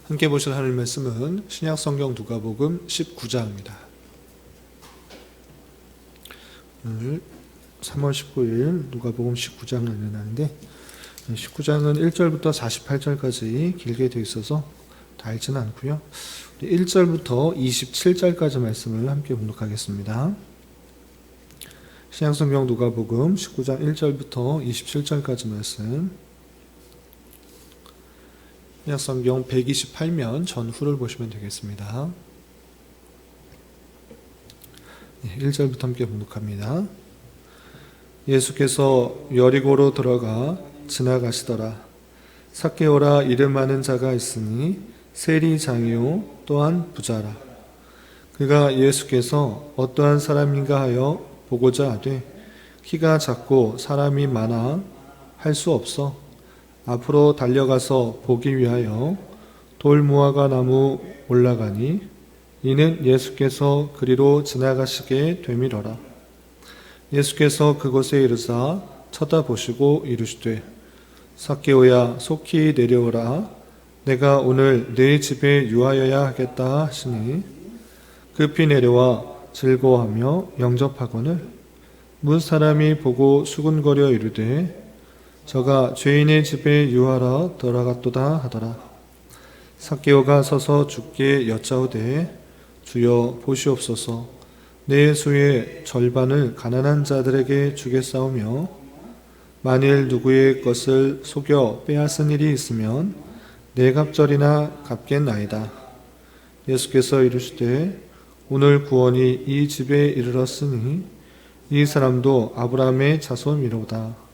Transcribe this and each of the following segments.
함께 보실 하나님 말씀은 신약성경 누가복음 19장입니다. 오늘 3월 19일 누가복음 19장을 읽는다는데 19장은 1절부터 48절까지 길게 되어 있어서 다 읽지는 않고요. 1절부터 27절까지 말씀을 함께 봉독하겠습니다. 신약성경 누가복음 19장 1절부터 27절까지 말씀, 신약성경 128면 전후를 보시면 되겠습니다. 1절부터 함께 봉독합니다. 예수께서 여리고로 들어가 지나가시더라. 삭개오라 이름 많은 자가 있으니 세리장이요 또한 부자라. 그가 예수께서 어떠한 사람인가 하여 보고자 하되 키가 작고 사람이 많아 할 수 없어 앞으로 달려가서 보기 위하여 돌무화과 나무 올라가니 이는 예수께서 그리로 지나가시게 되밀어라. 예수께서 그곳에 이르사 쳐다보시고 이르시되 삭개오야 속히 내려오라. 내가 오늘 네 집에 유하여야 하겠다 하시니 급히 내려와 즐거워하며 영접하거늘 문 사람이 보고 수군거려 이르되 저가 죄인의 집에 유하러 들어갔도다 하더라. 삭개오가 서서 주께 여짜오되 주여 보시옵소서 내 수의 절반을 가난한 자들에게 주겠사오며 만일 누구의 것을 속여 빼앗은 일이 있으면 네 갑절이나 갚겠나이다. 예수께서 이르시되 오늘 구원이 이 집에 이르렀으니 이 사람도 아브라함의 자손이로다.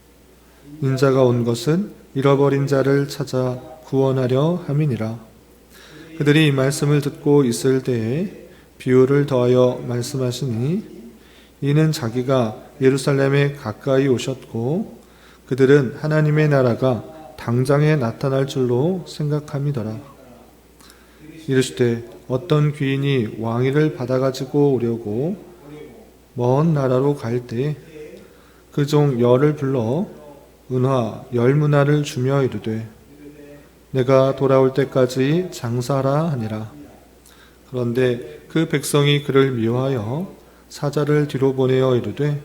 인자가 온 것은 잃어버린 자를 찾아 구원하려 함이니라. 그들이 이 말씀을 듣고 있을 때에 비유를 더하여 말씀하시니 이는 자기가 예루살렘에 가까이 오셨고 그들은 하나님의 나라가 당장에 나타날 줄로 생각함이더라. 이르시되 어떤 귀인이 왕위를 받아가지고 오려고 먼 나라로 갈 때 그 종 열을 불러 은화 10문화를 주며 이르되 내가 돌아올 때까지 장사하라 하니라. 그런데 그 백성이 그를 미워하여 사자를 뒤로 보내어 이르되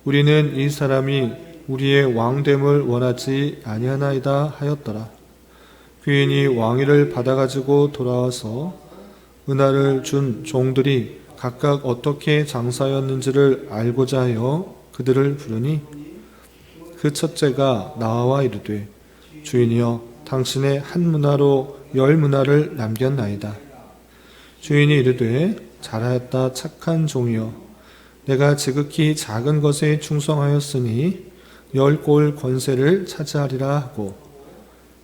우리는 이 사람이 우리의 왕됨을 원하지 아니하나이다 하였더라. 귀인이 왕위를 받아가지고 돌아와서 은화를 준 종들이 각각 어떻게 장사였는지를 알고자 하여 그들을 부르니 그 첫째가 나와 이르되 주인이여 당신의 한 문화로 10문화를 남겼나이다. 주인이 이르되 잘하였다 착한 종이여 내가 지극히 작은 것에 충성하였으니 10골 권세를 차지하리라 하고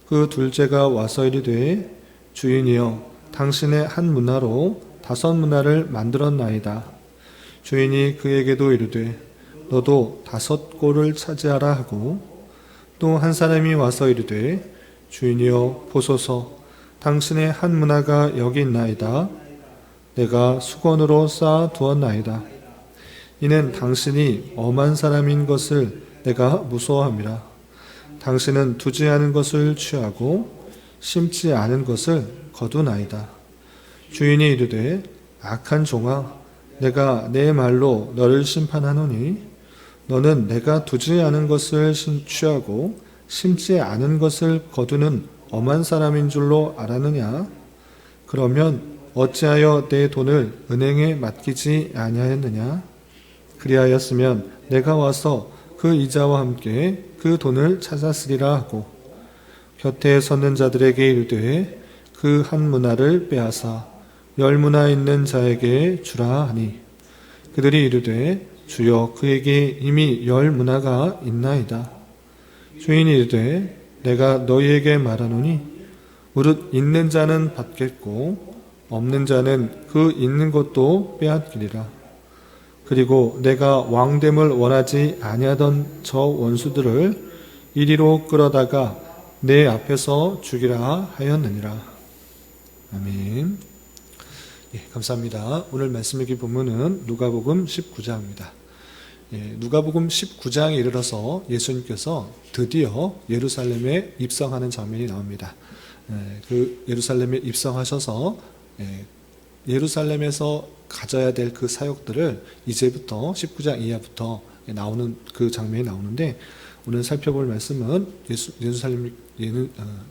그 둘째가 와서 이르되 주인이여 당신의 한 문화로 5문화를 만들었나이다. 주인이 그에게도 이르되 너도 5골을 차지하라 하고 또 한 사람이 와서 이르되 주인이여 보소서 당신의 한 문화가 여기 있나이다. 내가 수건으로 쌓아 두었나이다. 이는 당신이 엄한 사람인 것을 내가 무서워함이라. 당신은 두지 않은 것을 취하고 심지 않은 것을 거두나이다. 주인이 이르되 악한 종아 내가 내 말로 너를 심판하노니 너는 내가 두지 않은 것을 취하고 심지 않은 것을 거두는 엄한 사람인 줄로 알았느냐? 그러면 어찌하여 내 돈을 은행에 맡기지 아니하였느냐? 그리하였으면 내가 와서 그 이자와 함께 그 돈을 찾았으리라 하고 곁에 섰는 자들에게 이르되 그 한 문화를 빼앗아 10문화 있는 자에게 주라 하니 그들이 이르되 주여 그에게 이미 10문화가 있나이다. 주인이 이르되 내가 너희에게 말하노니 무릇 있는 자는 받겠고 없는 자는 그 있는 것도 빼앗기리라. 그리고 내가 왕됨을 원하지 아니하던 저 원수들을 이리로 끌어다가 내 앞에서 죽이라 하였느니라. 아멘. 감사합니다. 오늘 말씀의 본문은 누가복음 19장입니다. 누가복음 19장에 이르러서 예수님께서 드디어 예루살렘에 입성하는 장면이 나옵니다. 그 예루살렘에 입성하셔서 예루살렘에서 가져야 될 그 사역들을 이제부터 19장 이하부터 나오는 그 장면이 나오는데, 오늘 살펴볼 말씀은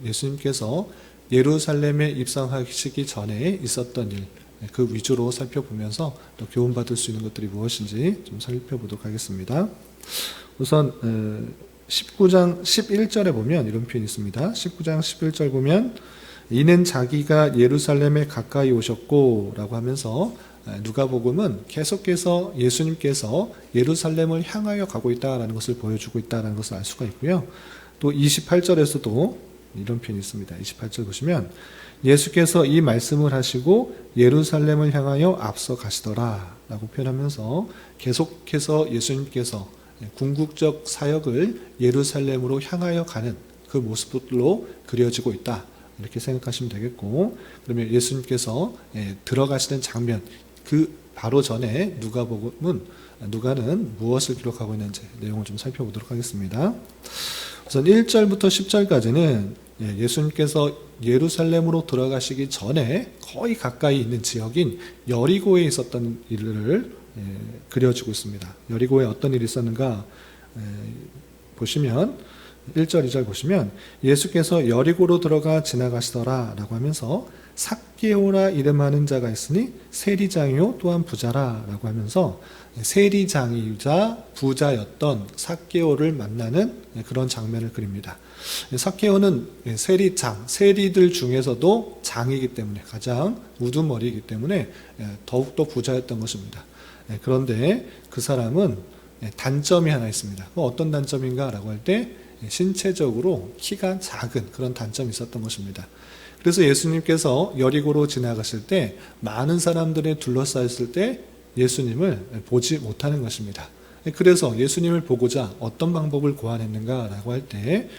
예수님께서 예루살렘에 입성하시기 전에 있었던 일, 그 위주로 살펴보면서 또 교훈받을 수 있는 것들이 무엇인지 좀 살펴보도록 하겠습니다. 우선 19장 11절에 보면 이런 표현이 있습니다. 19장 11절 보면 이는 자기가 예루살렘에 가까이 오셨고 라고 하면서 누가복음은 계속해서 예수님께서 예루살렘을 향하여 가고 있다는 것을 보여주고 있다는 것을 알 수가 있고요. 또 28절에서도 이런 표현이 있습니다. 28절 보시면 예수께서 이 말씀을 하시고 예루살렘을 향하여 앞서 가시더라 라고 표현하면서 계속해서 예수님께서 궁극적 사역을 예루살렘으로 향하여 가는 그 모습들로 그려지고 있다, 이렇게 생각하시면 되겠고, 그러면 예수님께서 들어가시는 장면, 그 바로 전에 누가는 무엇을 기록하고 있는지 내용을 좀 살펴보도록 하겠습니다. 우선 1절부터 10절까지는 예수님께서 예루살렘으로 들어가시기 전에 거의 가까이 있는 지역인 여리고에 있었던 일을 그려주고 있습니다. 여리고에 어떤 일이 있었는가 보시면 1절, 2절 보시면 예수께서 여리고로 들어가 지나가시더라 라고 하면서 삭개오라 이름하는 자가 있으니 세리장이요 또한 부자라 라고 하면서 세리장이자 부자였던 삭개오를 만나는 그런 장면을 그립니다. 삭개오는 세리장, 세리들 중에서도 장이기 때문에 가장 우두머리이기 때문에 더욱더 부자였던 것입니다. 그런데 그 사람은 단점이 하나 있습니다. 어떤 단점인가 라고 할 때 신체적으로 키가 작은 그런 단점이 있었던 것입니다. 그래서 예수님께서 여리고로 지나가실 때 많은 사람들에 둘러싸였을 때 예수님을 보지 못하는 것입니다. 그래서 예수님을 보고자 어떤 방법을 고안했는가 라고 할 때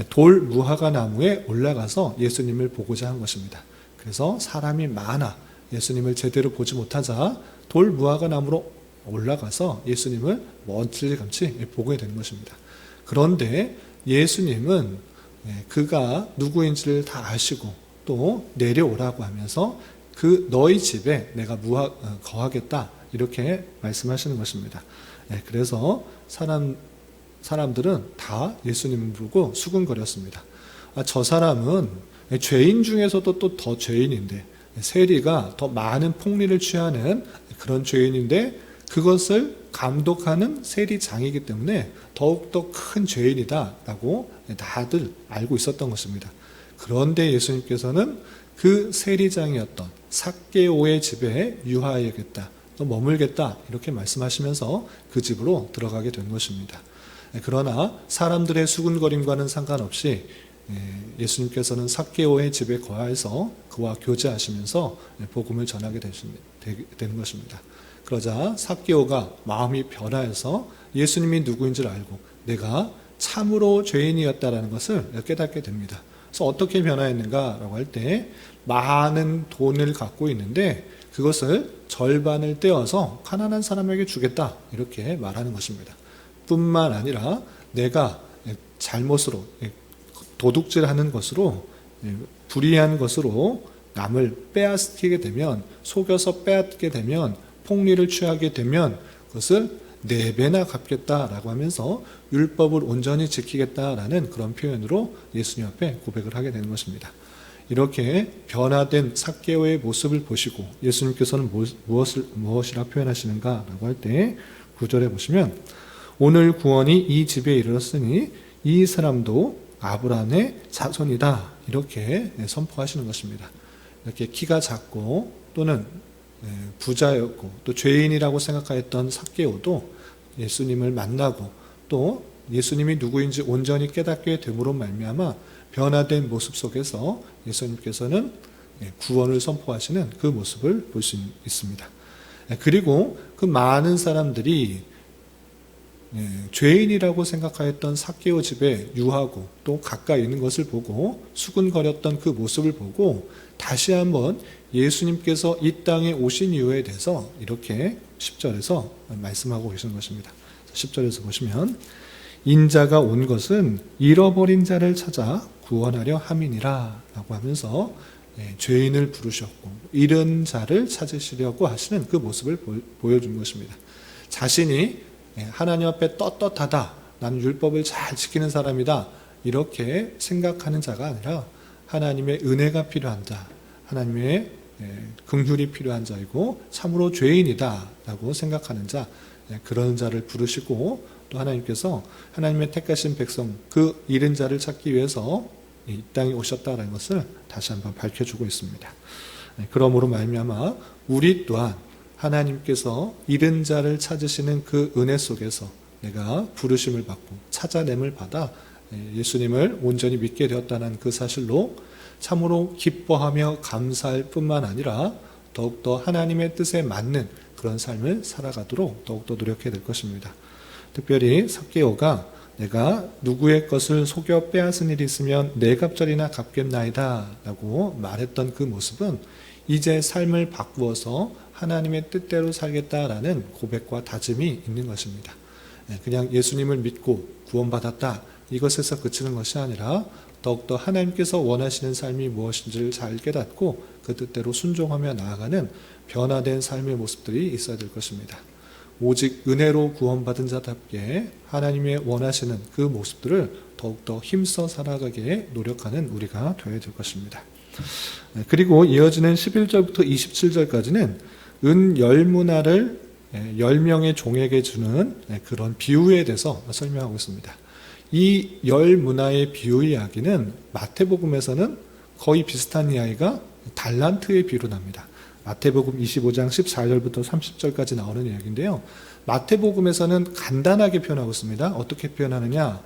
돌 무화과 나무에 올라가서 예수님을 보고자 한 것입니다. 그래서 사람이 많아 예수님을 제대로 보지 못하자 돌 무화과 나무로 올라가서 예수님을 멀찌감치 보게 된 것입니다. 그런데 예수님은 그가 누구인지를 다 아시고 또 내려오라고 하면서 그 너희 집에 내가 거하겠다, 이렇게 말씀하시는 것입니다. 그래서 사람들은 다 예수님을 보고 수군거렸습니다. 저 사람은 죄인 중에서도 또 더 죄인인데, 세리가 더 많은 폭리를 취하는 그런 죄인인데 그것을 감독하는 세리장이기 때문에 더욱더 큰 죄인이다 라고 다들 알고 있었던 것입니다. 그런데 예수님께서는 그 세리장이었던 삭개오의 집에 유하여야겠다, 또 머물겠다, 이렇게 말씀하시면서 그 집으로 들어가게 된 것입니다. 그러나 사람들의 수군거림과는 상관없이 예수님께서는 삭개오의 집에 거하여서 그와 교제하시면서 복음을 전하게 되는 것입니다. 그러자 삭개오가 마음이 변하여서 예수님이 누구인지를 알고 내가 참으로 죄인이었다라는 것을 깨닫게 됩니다. 그래서 어떻게 변화했는가라고 할 때 많은 돈을 갖고 있는데 그것을 절반을 떼어서 가난한 사람에게 주겠다, 이렇게 말하는 것입니다. 뿐만 아니라 내가 잘못으로 도둑질하는 것으로 불의한 것으로 남을 빼앗기게 되면, 속여서 빼앗게 되면, 폭리를 취하게 되면 그것을 4배나 갚겠다라고 하면서 율법을 온전히 지키겠다라는 그런 표현으로 예수님 앞에 고백을 하게 되는 것입니다. 이렇게 변화된 삭개오의 모습을 보시고 예수님께서는 무엇이라 표현하시는가라고 할 때 9절에 보시면 오늘 구원이 이 집에 이르렀으니 이 사람도 아브라함의 자손이다, 이렇게 선포하시는 것입니다. 이렇게 키가 작고 또는 부자였고 또 죄인이라고 생각하였던 삭개오도 예수님을 만나고 또 예수님이 누구인지 온전히 깨닫게 됨으로 말미암아 변화된 모습 속에서 예수님께서는 구원을 선포하시는 그 모습을 볼 수 있습니다. 그리고 그 많은 사람들이 죄인이라고 생각하였던 삭개오 집에 유하고 또 가까이 있는 것을 보고 수군거렸던 그 모습을 보고 다시 한번 예수님께서 이 땅에 오신 이유에 대해서 이렇게 10절에서 말씀하고 계시는 것입니다. 10절에서 보시면 인자가 온 것은 잃어버린 자를 찾아 구원하려 함이니라 라고 하면서 죄인을 부르셨고 잃은 자를 찾으시려고 하시는 그 모습을 보여준 것입니다. 자신이 하나님 앞에 떳떳하다, 나는 율법을 잘 지키는 사람이다, 이렇게 생각하는 자가 아니라 하나님의 은혜가 필요한 자, 하나님의 긍휼이 필요한 자이고 참으로 죄인이다 라고 생각하는 자, 그런 자를 부르시고 또 하나님께서 하나님의 택하신 백성, 그 잃은 자를 찾기 위해서 이 땅에 오셨다는 것을 다시 한번 밝혀주고 있습니다. 그러므로 말미암아 우리 또한 하나님께서 잃은 자를 찾으시는 그 은혜 속에서 내가 부르심을 받고 찾아냄을 받아 예수님을 온전히 믿게 되었다는 그 사실로 참으로 기뻐하며 감사할 뿐만 아니라 더욱더 하나님의 뜻에 맞는 그런 삶을 살아가도록 더욱더 노력해야 될 것입니다. 특별히 삭개오가 내가 누구의 것을 속여 빼앗은 일이 있으면 네 갑절이나 갚겠나이다 라고 말했던 그 모습은 이제 삶을 바꾸어서 하나님의 뜻대로 살겠다라는 고백과 다짐이 있는 것입니다. 그냥 예수님을 믿고 구원받았다, 이것에서 그치는 것이 아니라 더욱더 하나님께서 원하시는 삶이 무엇인지를 잘 깨닫고 그 뜻대로 순종하며 나아가는 변화된 삶의 모습들이 있어야 될 것입니다. 오직 은혜로 구원받은 자답게 하나님의 원하시는 그 모습들을 더욱더 힘써 살아가기에 노력하는 우리가 되어야 될 것입니다. 그리고 이어지는 11절부터 27절까지는 은 10문화를 10명의 종에게 주는 그런 비유에 대해서 설명하고 있습니다. 이 10문화의 비유 이야기는 마태복음에서는 거의 비슷한 이야기가 달란트의 비유로 납니다. 마태복음 25장 14절부터 30절까지 나오는 이야기인데요. 마태복음에서는 간단하게 표현하고 있습니다. 어떻게 표현하느냐?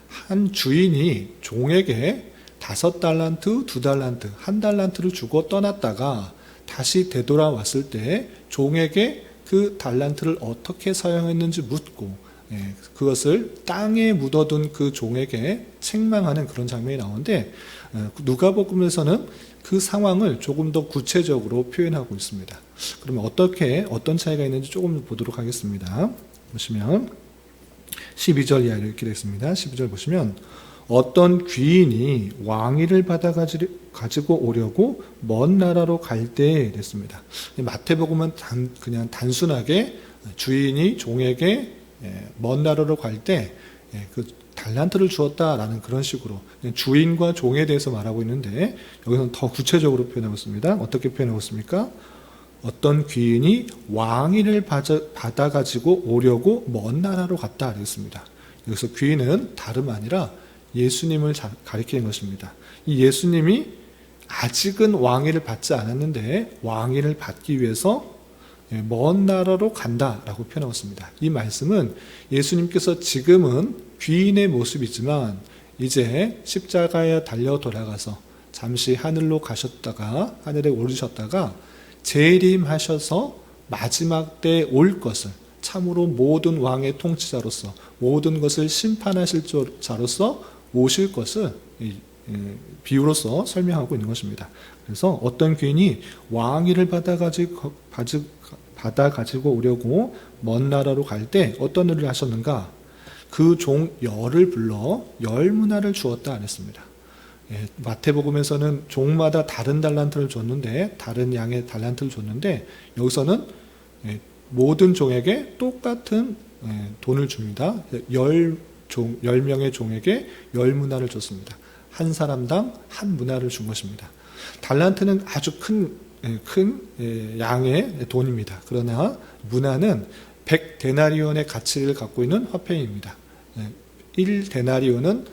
한 주인이 종에게 5달란트, 2달란트, 1달란트를 주고 떠났다가 다시 되돌아왔을 때 종에게 그 달란트를 어떻게 사용했는지 묻고 그것을 땅에 묻어둔 그 종에게 책망하는 그런 장면이 나오는데 누가복음에서는 그 상황을 조금 더 구체적으로 표현하고 있습니다. 그러면 어떤 차이가 있는지 조금 보도록 하겠습니다. 보시면 12절 이하로 이렇게 되어 있습니다. 12절 보시면 어떤 귀인이 왕위를 받아 가지고 오려고 먼 나라로 갈 때에 됐습니다. 마태복음은 그냥 단순하게 주인이 종에게 먼 나라로 갈 때 그 달란트를 주었다라는 그런 식으로 주인과 종에 대해서 말하고 있는데 여기서는 더 구체적으로 표현하고 있습니다. 어떻게 표현하고 있습니까? 어떤 귀인이 왕위를 받아 가지고 오려고 먼 나라로 갔다 그랬습니다. 여기서 귀인은 다름 아니라 예수님을 가리키는 것입니다. 이 예수님이 아직은 왕위를 받지 않았는데 왕위를 받기 위해서 먼 나라로 간다라고 표현하고 있습니다. 이 말씀은 예수님께서 지금은 귀인의 모습이지만 이제 십자가에 달려 돌아가서 잠시 하늘로 가셨다가 하늘에 오르셨다가 재림하셔서 마지막 때에 올 것을 참으로 모든 왕의 통치자로서 모든 것을 심판하실 자로서 오실 것을 비유로서 설명하고 있는 것입니다. 그래서 어떤 귀인이 왕위를 받아 가지고 오려고 먼 나라로 갈 때 어떤 일을 하셨는가? 그 종 열을 불러 10문화를 주었다 그랬습니다. 마태복음에서는 종마다 다른 달란트를 줬는데 다른 양의 달란트를 줬는데 여기서는 모든 종에게 똑같은 돈을 줍니다. 10명의 종에게 10문화를 줬습니다. 한 사람당 한 문화를 준 것입니다. 달란트는 아주 큰 양의 돈입니다. 그러나 문화는 100데나리온의 가치를 갖고 있는 화폐입니다. 1데나리온은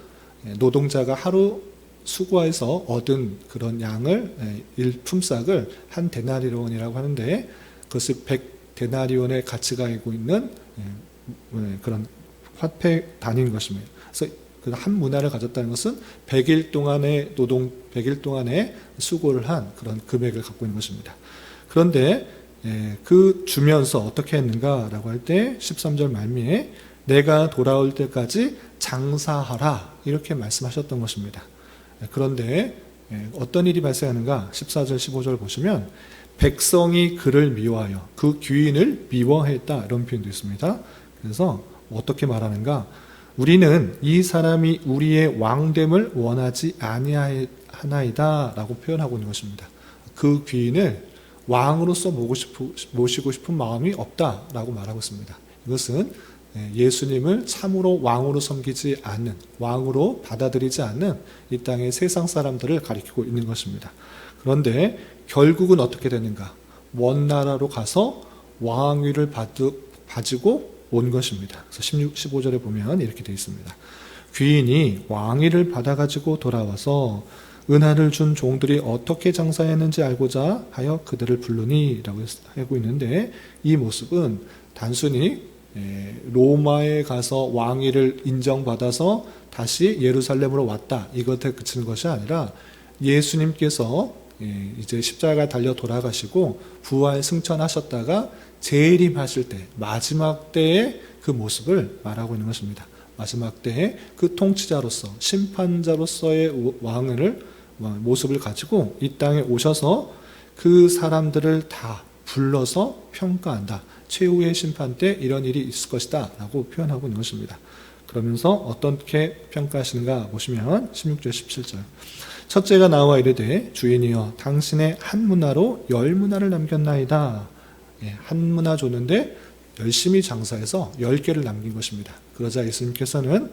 노동자가 하루 수고해서 얻은 그런 양을 품삯을 한 데나리온이라고 하는데 그것을 100데나리온의 가치가 가지고 있는 그런 화폐 단위인 것입니다. 그래서 한 문화를 가졌다는 것은 100일 동안의 100일 동안의 수고를 한 그런 금액을 갖고 있는 것입니다. 그런데 그 주면서 어떻게 했는가라고 할 때 13절 말미에 내가 돌아올 때까지 장사하라 이렇게 말씀하셨던 것입니다. 그런데 어떤 일이 발생하는가? 14절 15절 보시면 백성이 그를 미워하여 그 귀인을 미워했다 이런 표현도 있습니다. 그래서 어떻게 말하는가? 우리는 이 사람이 우리의 왕됨을 원하지 아니하나이다 라고 표현하고 있는 것입니다. 그 귀인을 왕으로서 모시고 싶은 마음이 없다라고 말하고 있습니다. 이것은 예수님을 참으로 왕으로 섬기지 않는, 왕으로 받아들이지 않는 이 땅의 세상 사람들을 가리키고 있는 것입니다. 그런데 결국은 어떻게 되는가? 먼 나라로 가서 왕위를 가지고 온 것입니다. 그래서 16, 15절에 보면 이렇게 되어 있습니다. 귀인이 왕위를 받아가지고 돌아와서 은하를 준 종들이 어떻게 장사했는지 알고자 하여 그들을 부르니 라고 하고 있는데, 이 모습은 단순히 로마에 가서 왕위를 인정받아서 다시 예루살렘으로 왔다, 이것에 그치는 것이 아니라 예수님께서 이제 십자가 달려 돌아가시고 부활 승천하셨다가 재림하실 때, 마지막 때의 그 모습을 말하고 있는 것입니다. 마지막 때에 그 통치자로서, 심판자로서의 모습을 가지고 이 땅에 오셔서 그 사람들을 다 불러서 평가한다. 최후의 심판 때 이런 일이 있을 것이다 라고 표현하고 있는 것입니다. 그러면서 어떻게 평가하시는가 보시면 16절 17절, 첫째가 나와 이르되 주인이여 당신의 한 문화로 10문화를 남겼나이다. 한 문화 줬는데 열심히 장사해서 10개를 남긴 것입니다. 그러자 예수님께서는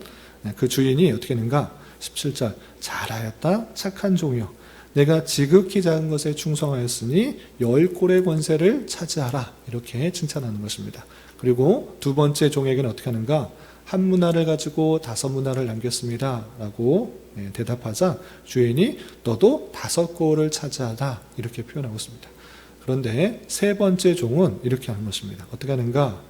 그 주인이 어떻게 했는가? 17절, 잘하였다 착한 종이여, 내가 지극히 작은 것에 충성하였으니 10꼴의 권세를 차지하라, 이렇게 칭찬하는 것입니다. 그리고 두 번째 종에게는 어떻게 하는가? 한 문화를 가지고 5문화를 남겼습니다 라고 대답하자 주인이 너도 5꼴을 차지하라, 이렇게 표현하고 있습니다. 그런데 세 번째 종은 이렇게 하는 것입니다. 어떻게 하는가?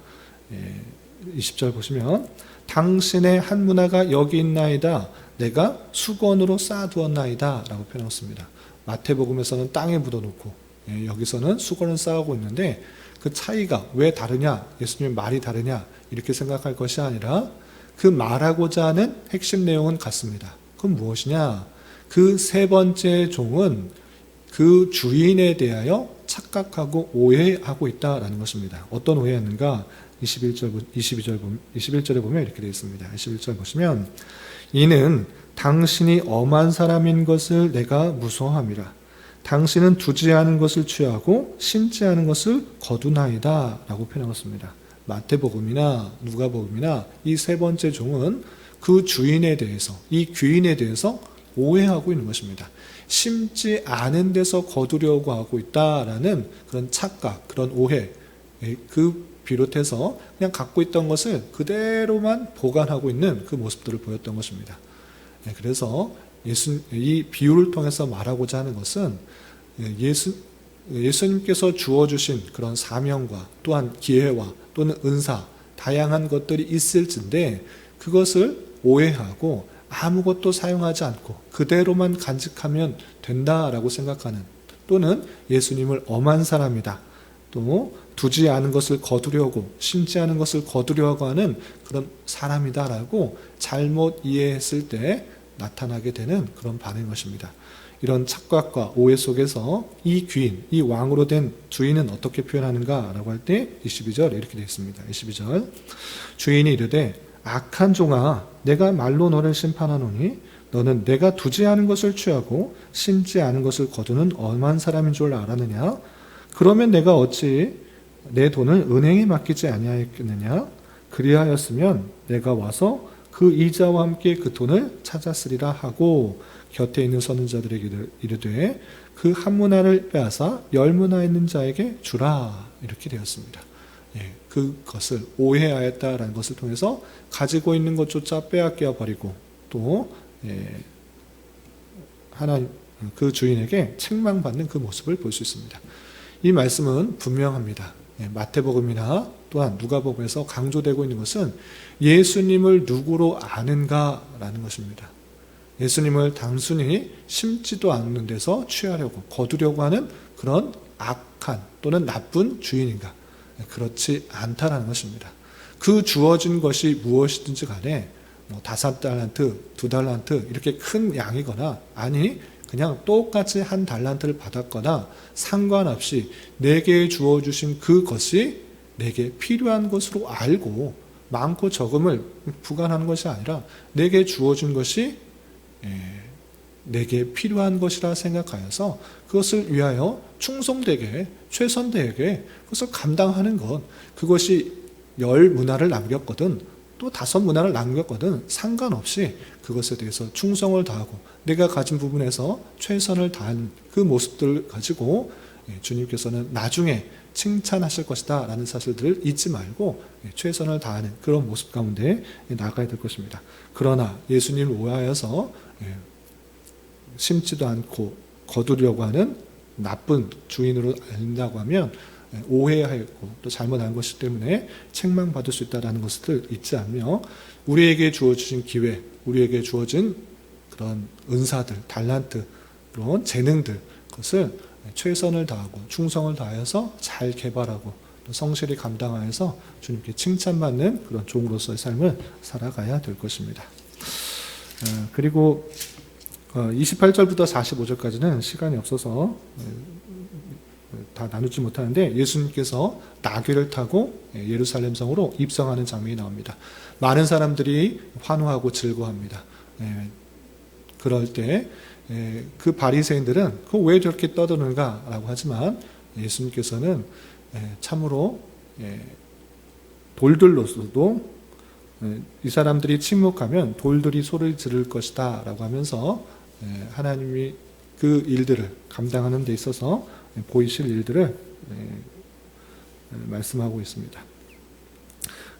20절 보시면 당신의 한 문화가 여기 있나이다, 내가 수건으로 쌓아두었나이다 라고 표현하고 있습니다. 마태복음에서는 땅에 묻어놓고 여기서는 수건을 쌓고 있는데, 그 차이가 왜 다르냐, 예수님의 말이 다르냐 이렇게 생각할 것이 아니라 그 말하고자 하는 핵심 내용은 같습니다. 그건 무엇이냐? 그 세 번째 종은 그 주인에 대하여 착각하고 오해하고 있다라는 것입니다. 어떤 오해였는가? 21절에 보면 이렇게 되어 있습니다. 21절 보시면 이는 당신이 엄한 사람인 것을 내가 무서워함이라. 당신은 두지 않은 것을 취하고 심지 않은 것을 거두나이다 라고 표현하고 있습니다. 마태복음이나 누가복음이나 이 세 번째 종은 그 주인에 대해서, 이 귀인에 대해서 오해하고 있는 것입니다. 심지 않은 데서 거두려고 하고 있다라는 그런 착각, 그런 오해, 그 비롯해서 그냥 갖고 있던 것을 그대로만 보관하고 있는 그 모습들을 보였던 것입니다. 그래서 이 비유를 통해서 말하고자 하는 것은 예수님께서 주어주신 그런 사명과 또한 기회와 또는 은사, 다양한 것들이 있을진데 그것을 오해하고 아무것도 사용하지 않고 그대로만 간직하면 된다라고 생각하는, 또는 예수님을 엄한 사람이다, 또 두지 않은 것을 거두려고, 심지 않은 것을 거두려고 하는 그런 사람이다라고 잘못 이해했을 때 나타나게 되는 그런 반응인 것입니다. 이런 착각과 오해 속에서 이 귀인, 이 왕으로 된 주인은 어떻게 표현하는가 라고 할 때 22절 이렇게 되어 있습니다. 22절, 주인이 이르되 악한 종아, 내가 말로 너를 심판하노니 너는 내가 두지 않은 것을 취하고 심지 않은 것을 거두는 엄한 사람인 줄 알았느냐? 그러면 내가 어찌 내 돈을 은행에 맡기지 아니하였겠느냐? 그리하였으면 내가 와서 그 이자와 함께 그 돈을 찾았으리라 하고 곁에 있는 선지자들에게 이르되 그 한 문화를 빼앗아 10문화 있는 자에게 주라, 이렇게 되었습니다. 그것을 오해하였다라는 것을 통해서 가지고 있는 것조차 빼앗겨 버리고 또 하나님 그 주인에게 책망받는 그 모습을 볼 수 있습니다. 이 말씀은 분명합니다. 마태복음이나 또한 누가복음에서 강조되고 있는 것은 예수님을 누구로 아는가라는 것입니다. 예수님을 단순히 심지도 않는 데서 취하려고, 거두려고 하는 그런 악한 또는 나쁜 주인인가? 그렇지 않다라는 것입니다. 그 주어진 것이 무엇이든지 간에 5달란트, 2달란트 이렇게 큰 양이거나, 아니 그냥 똑같이 1달란트를 받았거나 상관없이 내게 주어주신 그것이 내게 필요한 것으로 알고 많고 적음을 부관하는 것이 아니라 내게 주어진 것이 내게 필요한 것이라 생각하여서 그것을 위하여 충성되게 최선되게 그것을 감당하는 것, 그것이 10문화를 남겼거든 또 5문화를 남겼거든 상관없이 그것에 대해서 충성을 다하고 내가 가진 부분에서 최선을 다하는 그 모습들을 가지고 주님께서는 나중에 칭찬하실 것이다 라는 사실들을 잊지 말고 최선을 다하는 그런 모습 가운데 나가야 될 것입니다. 그러나 예수님을 오해하여서 심지도 않고 거두려고 하는 나쁜 주인으로 알린다고 하면 오해하였고 또 잘못 안 것이기 때문에 책망받을 수 있다는 것을 잊지 않으며 우리에게 주어진 기회, 우리에게 주어진 그런 은사들, 달란트, 그런 재능들, 그것을 최선을 다하고 충성을 다하여서 잘 개발하고 또 성실히 감당하여서 주님께 칭찬받는 그런 종으로서의 삶을 살아가야 될 것입니다. 그리고 28절부터 45절까지는 시간이 없어서 다 나누지 못하는데 예수님께서 나귀를 타고 예루살렘 성으로 입성하는 장면이 나옵니다. 많은 사람들이 환호하고 즐거워합니다. 그럴 때 그 바리새인들은 그 왜 저렇게 떠드는가라고 하지만 예수님께서는 참으로 돌들로서도 이 사람들이 침묵하면 돌들이 소리를 지를 것이다 라고 하면서 하나님이 그 일들을 감당하는 데 있어서 보이실 일들을 말씀하고 있습니다.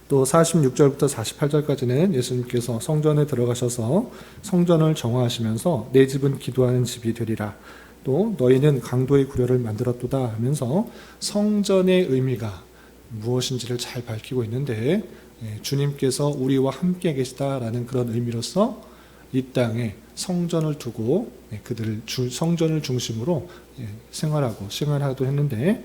또 46절부터 48절까지는 예수님께서 성전에 들어가셔서 성전을 정화하시면서 내 집은 기도하는 집이 되리라. 또 너희는 강도의 구려를 만들었도다 하면서 성전의 의미가 무엇인지를 잘 밝히고 있는데 주님께서 우리와 함께 계시다라는 그런 의미로서 이 땅에 성전을 두고 그들을 성전을 중심으로 생활하도 했는데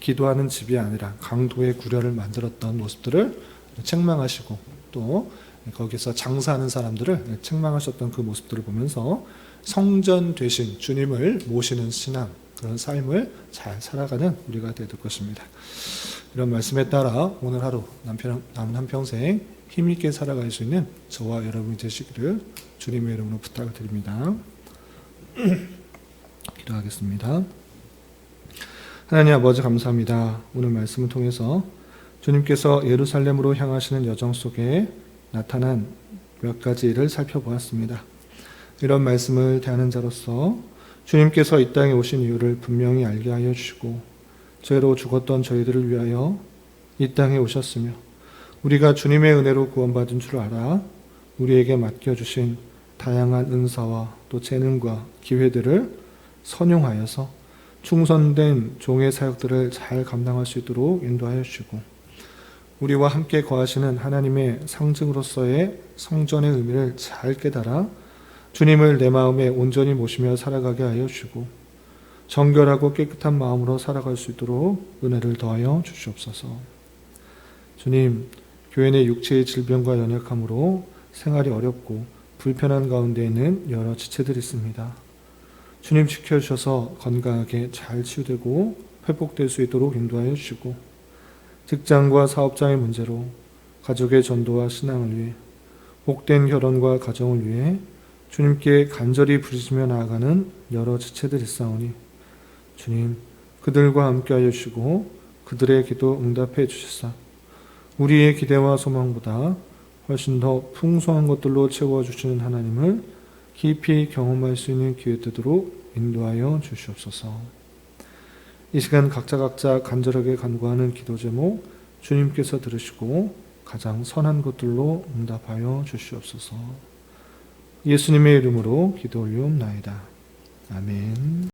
기도하는 집이 아니라 강도의 구려를 만들었던 모습들을 책망하시고 또 거기서 장사하는 사람들을 책망하셨던 그 모습들을 보면서 성전 되신 주님을 모시는 신앙, 그런 삶을 잘 살아가는 우리가 되야 될 것입니다. 이런 말씀에 따라 오늘 하루 남은 한평생 힘있게 살아갈 수 있는 저와 여러분이 되시기를 주님의 이름으로 부탁을 드립니다. 기도하겠습니다. 하나님 아버지 감사합니다. 오늘 말씀을 통해서 주님께서 예루살렘으로 향하시는 여정 속에 나타난 몇 가지 일을 살펴보았습니다. 이런 말씀을 대하는 자로서 주님께서 이 땅에 오신 이유를 분명히 알게 하여 주시고 죄로 죽었던 저희들을 위하여 이 땅에 오셨으며 우리가 주님의 은혜로 구원받은 줄 알아 우리에게 맡겨주신 다양한 은사와 또 재능과 기회들을 선용하여서 충성된 종의 사역들을 잘 감당할 수 있도록 인도하여 주시고 우리와 함께 거하시는 하나님의 상징으로서의 성전의 의미를 잘 깨달아 주님을 내 마음에 온전히 모시며 살아가게 하여 주시고 정결하고 깨끗한 마음으로 살아갈 수 있도록 은혜를 더하여 주시옵소서. 주님, 교회 내 육체의 질병과 연약함으로 생활이 어렵고 불편한 가운데 있는 여러 지체들이 있습니다. 주님 지켜주셔서 건강하게 잘 치유되고 회복될 수 있도록 인도하여 주시고 직장과 사업장의 문제로 가족의 전도와 신앙을 위해 복된 결혼과 가정을 위해 주님께 간절히 부르짖으며 나아가는 여러 지체들이 있사오니 주님 그들과 함께하여 주시고 그들의 기도 응답해 주시사 우리의 기대와 소망보다 훨씬 더 풍성한 것들로 채워주시는 하나님을 깊이 경험할 수 있는 기회 되도록 인도하여 주시옵소서. 이 시간 각자 간절하게 간구하는 기도 제목 주님께서 들으시고 가장 선한 것들로 응답하여 주시옵소서. 예수님의 이름으로 기도 올리옵나이다. 아멘.